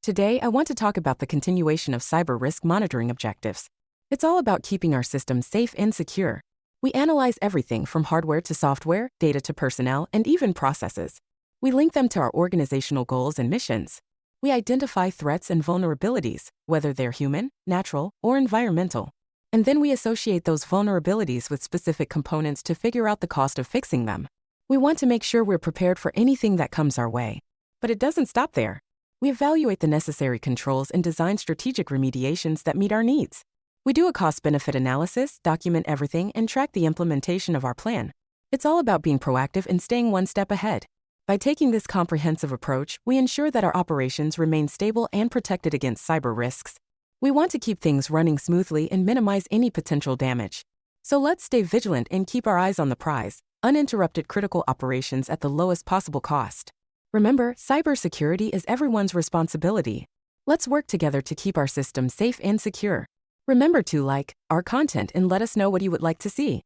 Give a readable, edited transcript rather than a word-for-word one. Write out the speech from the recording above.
Today, I want to talk about the continuation of cyber risk monitoring objectives. It's all about keeping our systems safe and secure. We analyze everything from hardware to software, data to personnel, and even processes. We link them to our organizational goals and missions. We identify threats and vulnerabilities, whether they're human, natural, or environmental. And then we associate those vulnerabilities with specific components to figure out the cost of fixing them. We want to make sure we're prepared for anything that comes our way. But it doesn't stop there. We evaluate the necessary controls and design strategic remediations that meet our needs. We do a cost-benefit analysis, document everything, and track the implementation of our plan. It's all about being proactive and staying one step ahead. By taking this comprehensive approach, we ensure that our operations remain stable and protected against cyber risks. We want to keep things running smoothly and minimize any potential damage. So let's stay vigilant and keep our eyes on the prize, uninterrupted critical operations at the lowest possible cost. Remember, cybersecurity is everyone's responsibility. Let's work together to keep our systems safe and secure. Remember to like our content and let us know what you would like to see.